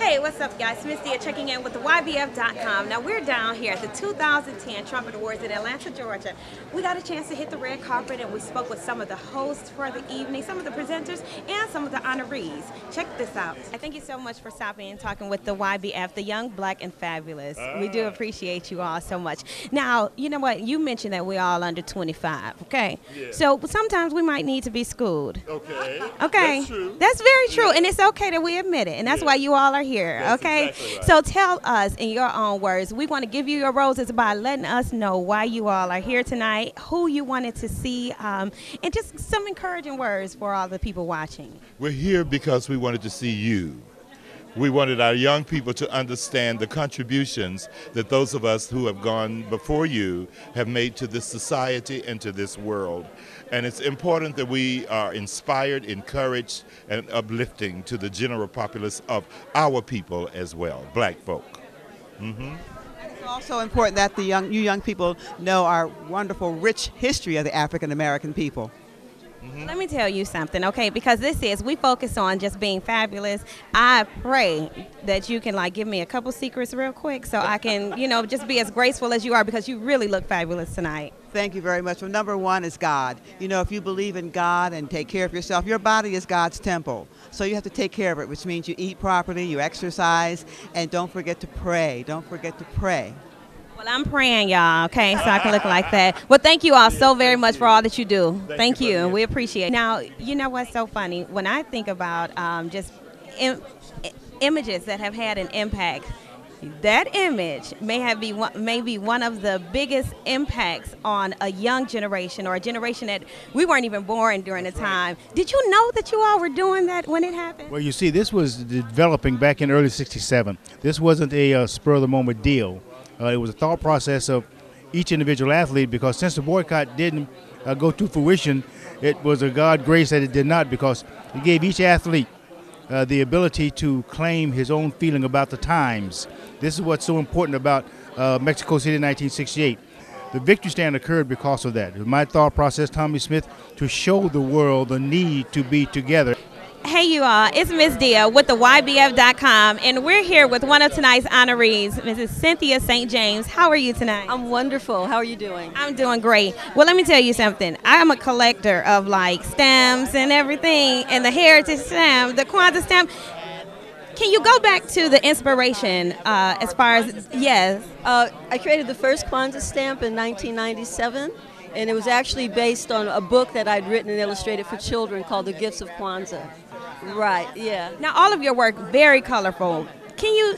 Hey, what's up, guys? Miss Dia checking in with the YBF.com. Now, we're down here at the 2010 Trumpet Awards in Atlanta, Georgia. We got a chance to hit the red carpet, and we spoke with some of the hosts for the evening, some of the presenters, and some of the honorees. Check this out. I thank you so much for stopping and talking with the YBF, the Young, Black, and Fabulous. We do appreciate you all so much. Now, you know what? You mentioned that we're all under 25, okay? Yeah. So sometimes we might need to be schooled. Okay. Okay. That's true. That's very true, Yeah. and it's okay that we admit it, and that's why you all are here. That's Okay, exactly right. So tell us in your own words. We want to give you your roses by letting us know why you all are here tonight, who you wanted to see, and just some encouraging words for all the people watching. We're here because we wanted to see you. We wanted our young people to understand the contributions that those of us who have gone before you have made to this society and to this world. And it's important that we are inspired, encouraged, and uplifting to the general populace of our people as well, black folk. It's also important that you young people know our wonderful, rich history of the African American people. Let me tell you something, okay? Because we focus on just being fabulous. I pray that you can give me a couple secrets real quick so I can, just be as graceful as you are, because you really look fabulous tonight. Thank you very much. Well, number one is God. If you believe in God and take care of yourself, your body is God's temple. So you have to take care of it, which means you eat properly, you exercise, and don't forget to pray. Don't forget to pray. Well, I'm praying, y'all, okay, so I can look like that. Well, thank you all so very much for all that you do. Thank you. We appreciate it. Now, you know what's so funny? When I think about just images that have had an impact, that image may be one of the biggest impacts on a young generation, or a generation that we weren't even born during the time. Did you know that you all were doing that when it happened? Well, you see, this was developing back in early '67. This wasn't a spur-of-the-moment deal. It was a thought process of each individual athlete, because since the boycott didn't go to fruition, it was a God grace that it did not, because it gave each athlete the ability to claim his own feeling about the times. This is what's so important about Mexico City in 1968. The victory stand occurred because of that. It was my thought process, Tommy Smith, to show the world the need to be together. Hey, you all, it's Miss Dia with the YBF.com, and we're here with one of tonight's honorees, Mrs. Cynthia St. James. How are you tonight? I'm wonderful. How are you doing? I'm doing great. Well, let me tell you something. I'm a collector of stamps and everything, and the heritage stamp, the Kwanzaa stamp. Can you go back to the inspiration as far as, yes? I created the first Kwanzaa stamp in 1997. And it was actually based on a book that I'd written and illustrated for children called The Gifts of Kwanzaa. Right, yeah. Now, all of your work, very colorful. Do you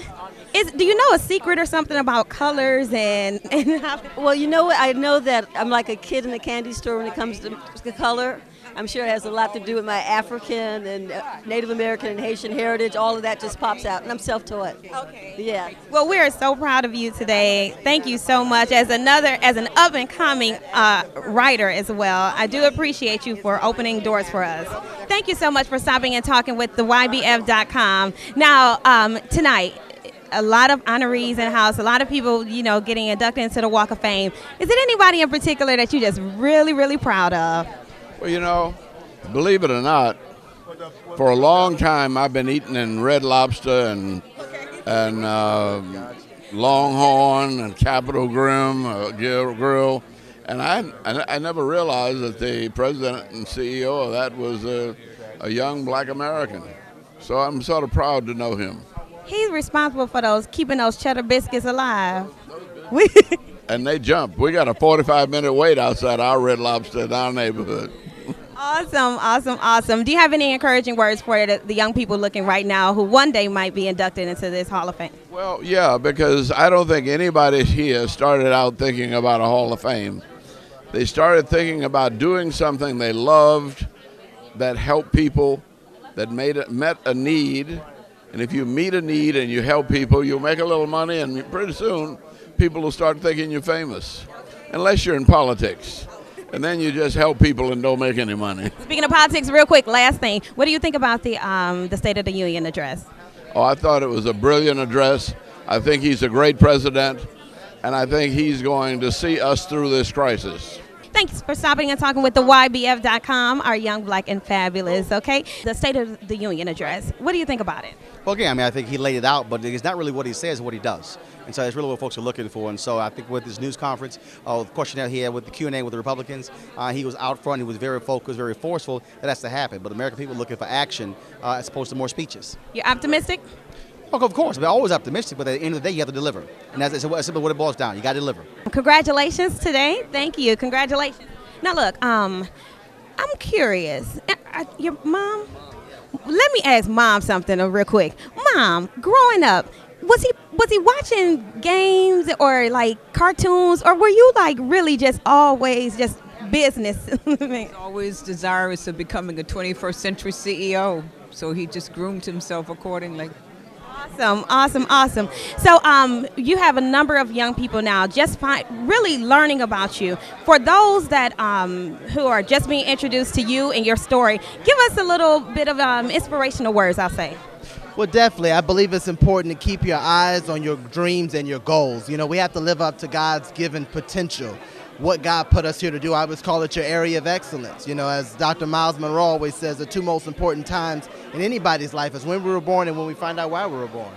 know a secret or something about colors and how? Well, you know what? I know that I'm like a kid in a candy store when it comes to the color. I'm sure it has a lot to do with my African and Native American and Haitian heritage. All of that just pops out, and I'm self-taught. Okay. Yeah. Well, we are so proud of you today. Thank you so much. As an up-and-coming writer as well, I do appreciate you for opening doors for us. Thank you so much for stopping and talking with the YBF.com. Now, tonight, a lot of honorees in the house, a lot of people, getting inducted into the Walk of Fame. Is there anybody in particular that you're just really, really proud of? Well, believe it or not, for a long time I've been eating in Red Lobster and Longhorn and Capitol Grill, and I never realized that the president and CEO of that was a young black American. So I'm sort of proud to know him. He's responsible for keeping those cheddar biscuits alive. And they jump. We got a 45-minute wait outside our Red Lobster in our neighborhood. Awesome, awesome, awesome. Do you have any encouraging words for the young people looking right now who one day might be inducted into this Hall of Fame? Well, yeah, because I don't think anybody here started out thinking about a Hall of Fame. They started thinking about doing something they loved, that helped people, that met a need. And if you meet a need and you help people, you'll make a little money, and pretty soon people will start thinking you're famous, unless you're in politics. And then you just help people and don't make any money. Speaking of politics, real quick, last thing. What do you think about the State of the Union address? Oh, I thought it was a brilliant address. I think he's a great president, and I think he's going to see us through this crisis. Thanks for stopping and talking with the YBF.com, our Young, Black, and Fabulous, okay? The State of the Union address. What do you think about it? Well, again, I mean, I think he laid it out, but it's not really what he says, it's what he does. And so that's really what folks are looking for. And so I think with this news conference, the question that he had with the Q&A with the Republicans, he was out front, he was very focused, very forceful. That has to happen. But American people are looking for action as opposed to more speeches. You're optimistic? Well, of course, we're always optimistic, but at the end of the day, you have to deliver. And that's simply what it boils down. You got to deliver. Congratulations today. Thank you. Congratulations. Now, look, I'm curious. Your mom? Let me ask Mom something real quick. Mom, growing up, was he watching games or like cartoons, or were you like really just always just business? He's always desirous of becoming a 21st century CEO, so he just groomed himself accordingly. Awesome. So you have a number of young people now just really learning about you. For those that who are just being introduced to you and your story, give us a little bit of inspirational words, I'll say. Well, definitely. I believe it's important to keep your eyes on your dreams and your goals. You know, we have to live up to God's given potential. What God put us here to do. I always call it your area of excellence. You know, as Dr. Miles Monroe always says, the two most important times in anybody's life is when we were born and when we find out why we were born.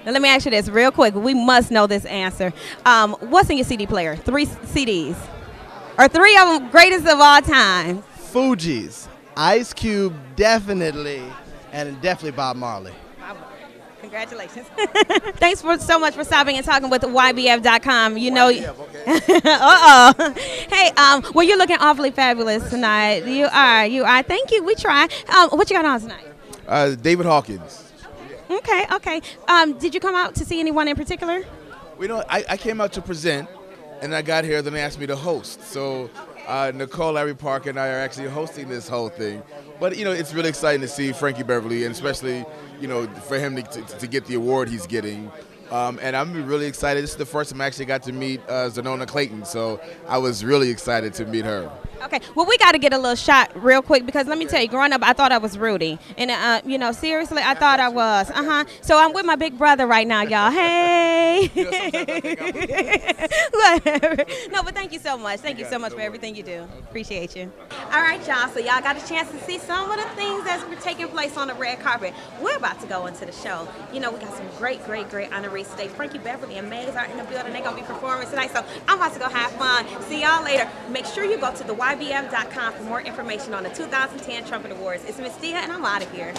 Now, let me ask you this real quick. We must know this answer. What's in your CD player? 3 CDs. Or 3 of them greatest of all time? Fugees, Ice Cube, definitely, and definitely Bob Marley. Congratulations. Thanks so much for stopping and talking with YBF.com. You know, uh-oh. Hey, well, you're looking awfully fabulous tonight. You are. Thank you. We try. What you got on tonight? David Hawkins. Okay. Did you come out to see anyone in particular? I came out to present, and I got here, then they asked me to host. So Nicole, Larry Parker, and I are actually hosting this whole thing. But, you know, it's really exciting to see Frankie Beverly, and especially, you know, for him to get the award he's getting. And I'm really excited. This is the first time I actually got to meet Zanona Clayton, so I was really excited to meet her. Okay, well, we got to get a little shot real quick because let me tell you, growing up, I thought I was Rudy. And, you know, seriously, I thought I was. So I'm with my big brother right now, y'all. Hey. Whatever. No, but thank you so much. Thank you so much for everything you do. Appreciate you. All right, y'all. So y'all got a chance to see some of the things that's taking place on the red carpet. We're about to go into the show. You know, we got some great honorees today. Frankie Beverly and Maze are in the building. They're going to be performing tonight. So I'm about to go have fun. See y'all later. Make sure you go to the YBF.com for more information on the 2010 Trumpet Awards. It's Miss Tia, and I'm out of here.